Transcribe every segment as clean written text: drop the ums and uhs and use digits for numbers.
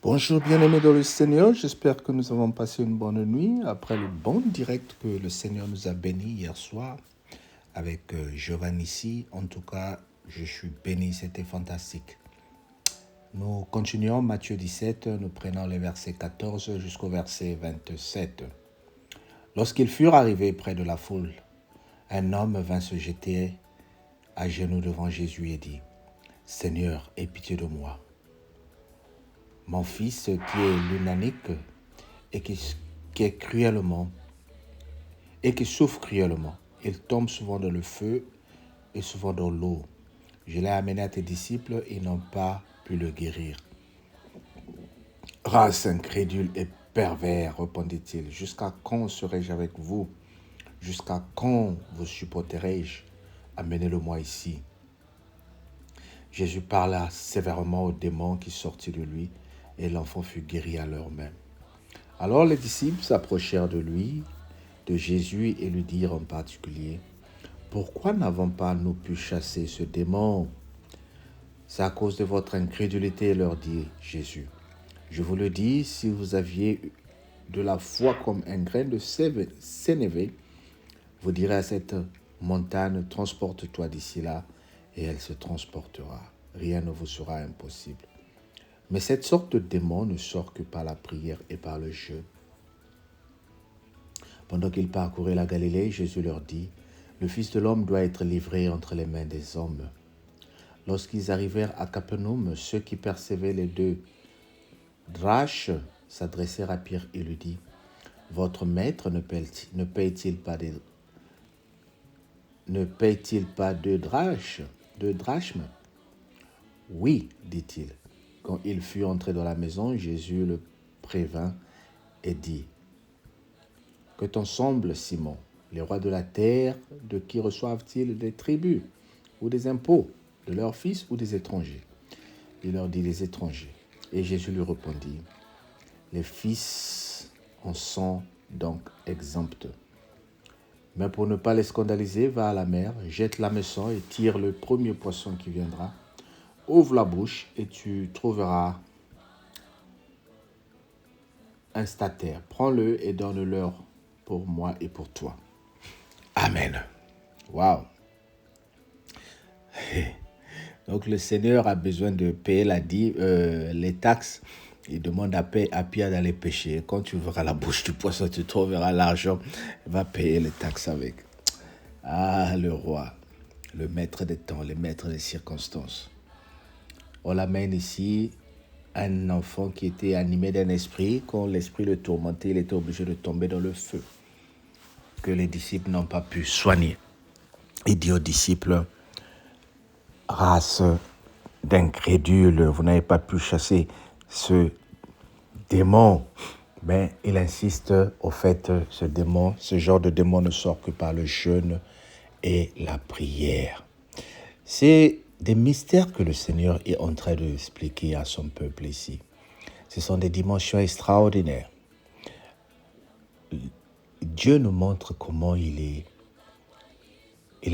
Bonjour bien-aimés dans le Seigneur, j'espère que nous avons passé une bonne nuit après le bon direct que le Seigneur nous a béni hier soir avec Giovanni ici. En tout cas, je suis béni, c'était fantastique. Nous continuons Matthieu 17, nous prenons les versets 14 jusqu'au verset 27. Lorsqu'ils furent arrivés près de la foule, un homme vint se jeter à genoux devant Jésus et dit, « Seigneur, aie pitié de moi. Mon fils qui est lunanique et qui souffre cruellement. Il tombe souvent dans le feu et souvent dans l'eau. Je l'ai amené à tes disciples, ils n'ont pas pu le guérir. » « Race incrédule et pervers, répondit-il, jusqu'à quand serai-je avec vous? Jusqu'à quand vous supporterai-je? Amenez-le-moi ici. » Jésus parla sévèrement au démon qui sortit de lui, et l'enfant fut guéri à l'heure même. Alors les disciples s'approchèrent de Jésus, et lui dirent en particulier, « Pourquoi n'avons pas nous pu chasser ce démon? » « C'est à cause de votre incrédulité, leur dit Jésus. Je vous le dis, si vous aviez de la foi comme un grain de sénévé, vous direz à cette montagne, transporte-toi d'ici là, et elle se transportera. Rien ne vous sera impossible. Mais cette sorte de démon ne sort que par la prière et par le jeûne. Pendant qu'ils parcouraient la Galilée, Jésus leur dit, « Le Fils de l'homme doit être livré entre les mains des hommes. » Lorsqu'ils arrivèrent à Capernaum, ceux qui percevaient les 2 drachmes s'adressèrent à Pierre et lui dit, « Votre maître ne paye-t-il pas 2 drachmes? » « Oui, dit-il. » Quand il fut entré dans la maison, Jésus le prévint et dit, « Que t'en semble, Simon? Les rois de la terre, de qui reçoivent-ils des tributs ou des impôts? De leurs fils ou des étrangers? » Il leur dit, « Les étrangers. » Et Jésus lui répondit, « Les fils en sont donc exempts. Mais pour ne pas les scandaliser, va à la mer, jette l'hameçon et tire le premier poisson qui viendra. Ouvre la bouche et tu trouveras un statère. Prends-le et donne-leur pour moi et pour toi. » Amen. Waouh. Donc le Seigneur a besoin de payer les taxes. Il demande à Pierre d'aller pêcher. Quand tu verras la bouche du poisson, tu trouveras l'argent. Il va payer les taxes avec. Ah, le roi, le maître des temps, le maître des circonstances. On l'amène ici, un enfant qui était animé d'un esprit. Quand l'esprit le tourmentait, il était obligé de tomber dans le feu, que les disciples n'ont pas pu soigner. Il dit aux disciples, « Race d'incrédules, vous n'avez pas pu chasser ce démon. » Mais il insiste au fait, ce genre de démon ne sort que par le jeûne et la prière. C'est des mystères que le Seigneur est en train d'expliquer à son peuple ici. Ce sont des dimensions extraordinaires. Dieu nous montre comment il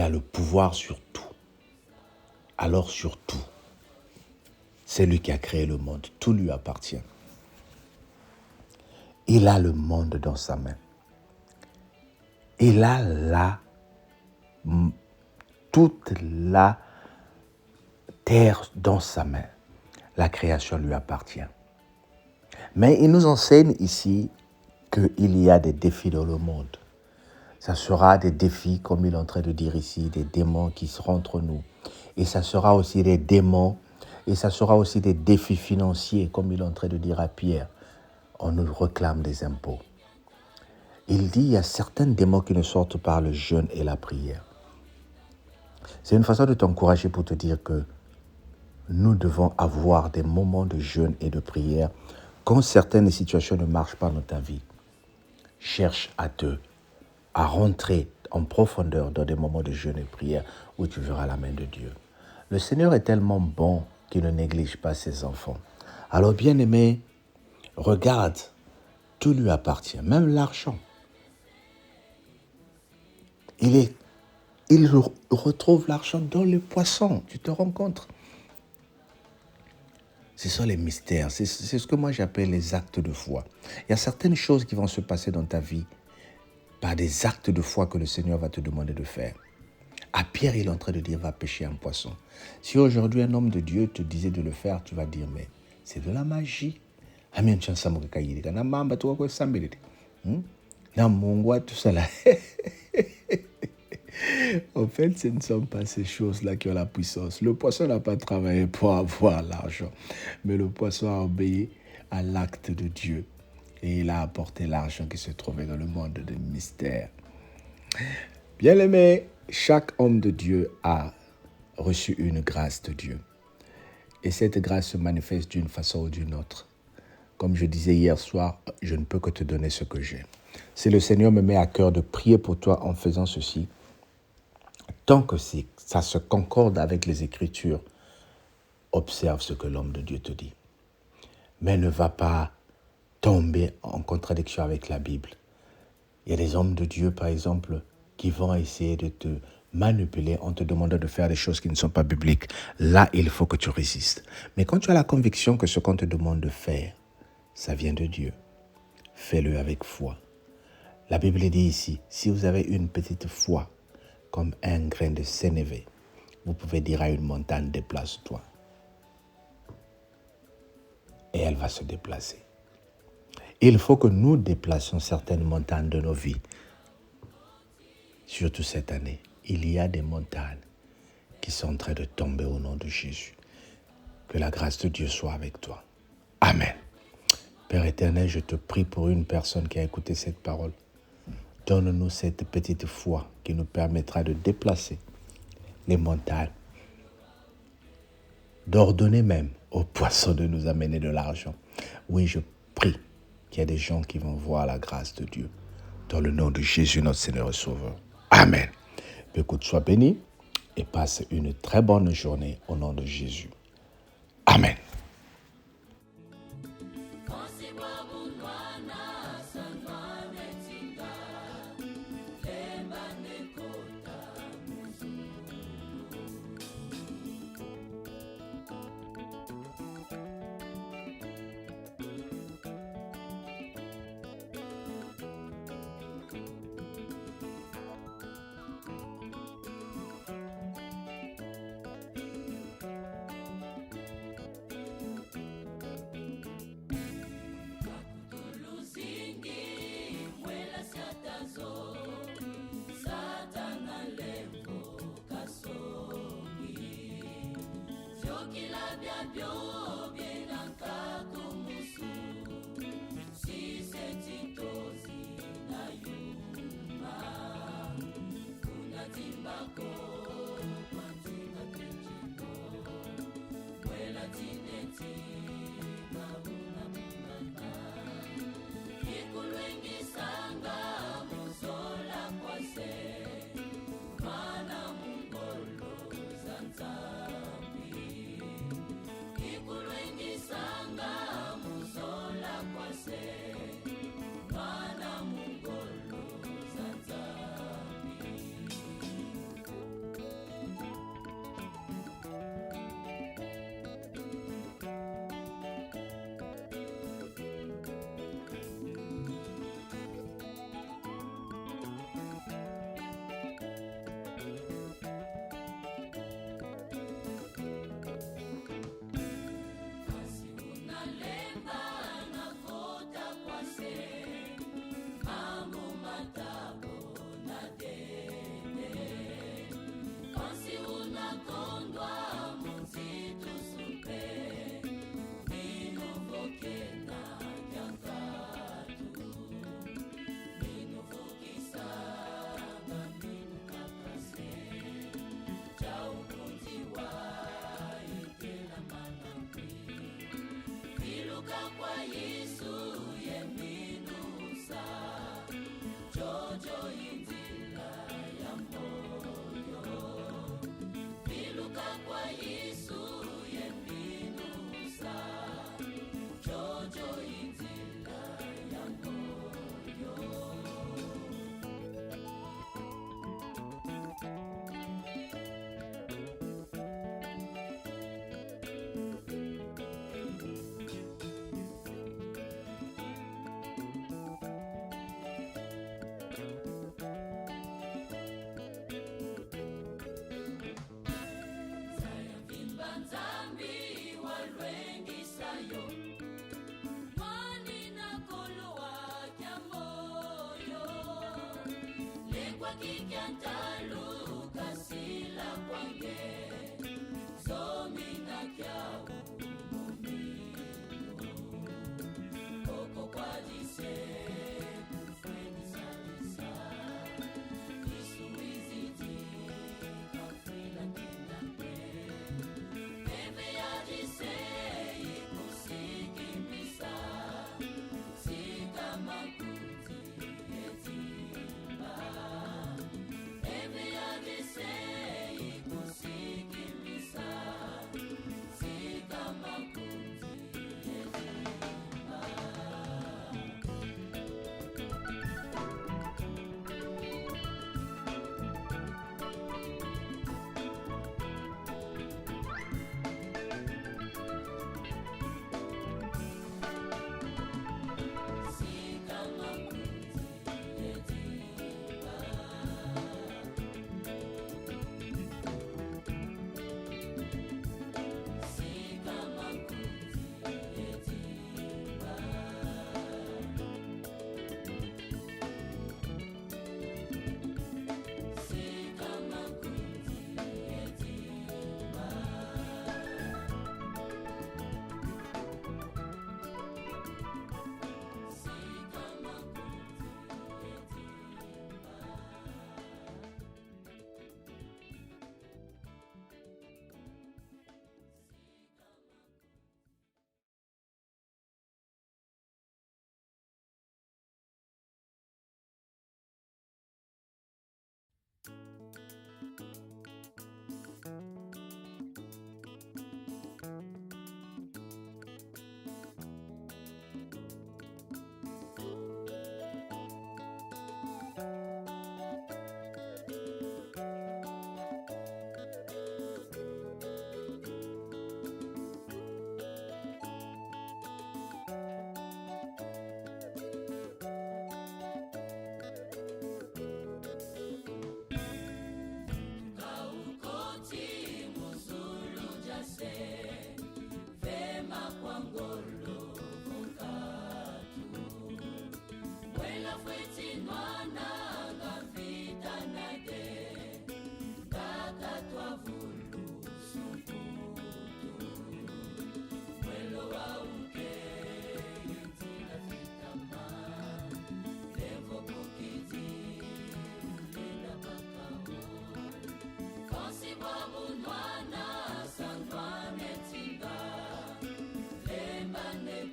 a le pouvoir sur tout. Alors sur tout, c'est lui qui a créé le monde. Tout lui appartient. Il a le monde dans sa main. Il a toute la terre dans sa main. La création lui appartient. Mais il nous enseigne ici qu'il y a des défis dans le monde. Ça sera des défis, comme il est en train de dire ici, des démons qui seront entre nous. Et ça sera aussi des démons, et ça sera aussi des défis financiers, comme il est en train de dire à Pierre. On nous réclame des impôts. Il dit, il y a certains démons qui ne sortent par le jeûne et la prière. C'est une façon de t'encourager pour te dire que nous devons avoir des moments de jeûne et de prière quand certaines situations ne marchent pas dans ta vie. Cherche à rentrer en profondeur dans des moments de jeûne et de prière où tu verras la main de Dieu. Le Seigneur est tellement bon qu'il ne néglige pas ses enfants. Alors bien-aimé, regarde, tout lui appartient, même l'argent. Il retrouve l'argent dans le poisson, tu te rends compte? Ce sont les mystères. C'est ce que moi j'appelle les actes de foi. Il y a certaines choses qui vont se passer dans ta vie par des actes de foi que le Seigneur va te demander de faire. À Pierre, il est en train de dire, va pêcher un poisson. Si aujourd'hui un homme de Dieu te disait de le faire, tu vas dire, mais c'est de la magie. Amen, tu as na mamba tu kwa sambelete. Na Mungu tout ça là. En fait, ce ne sont pas ces choses-là qui ont la puissance. Le poisson n'a pas travaillé pour avoir l'argent, mais le poisson a obéi à l'acte de Dieu. Et il a apporté l'argent qui se trouvait dans le monde des mystères. Bien-aimé, chaque homme de Dieu a reçu une grâce de Dieu. Et cette grâce se manifeste d'une façon ou d'une autre. Comme je disais hier soir, je ne peux que te donner ce que j'ai. Si le Seigneur me met à cœur de prier pour toi en faisant ceci, tant que ça se concorde avec les Écritures, observe ce que l'homme de Dieu te dit. Mais ne va pas tomber en contradiction avec la Bible. Il y a des hommes de Dieu, par exemple, qui vont essayer de te manipuler en te demandant de faire des choses qui ne sont pas bibliques. Là, il faut que tu résistes. Mais quand tu as la conviction que ce qu'on te demande de faire, ça vient de Dieu, fais-le avec foi. La Bible dit ici, si vous avez une petite foi, comme un grain de sénévé, vous pouvez dire à une montagne, déplace-toi. Et elle va se déplacer. Il faut que nous déplacions certaines montagnes de nos vies. Surtout cette année, il y a des montagnes qui sont en train de tomber au nom de Jésus. Que la grâce de Dieu soit avec toi. Amen. Père éternel, je te prie pour une personne qui a écouté cette parole. Donne-nous cette petite foi qui nous permettra de déplacer les montagnes, d'ordonner même aux poissons de nous amener de l'argent. Oui, je prie qu'il y ait des gens qui vont voir la grâce de Dieu. Dans le nom de Jésus, notre Seigneur et Sauveur. Amen. Écoute, sois béni et passe une très bonne journée au nom de Jésus. Amen.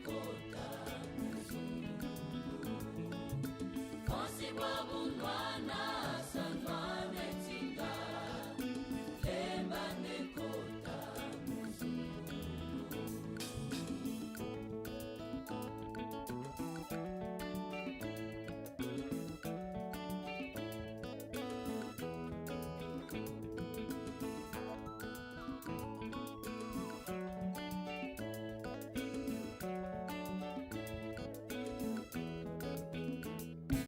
Kota muzungu, konsi bwabu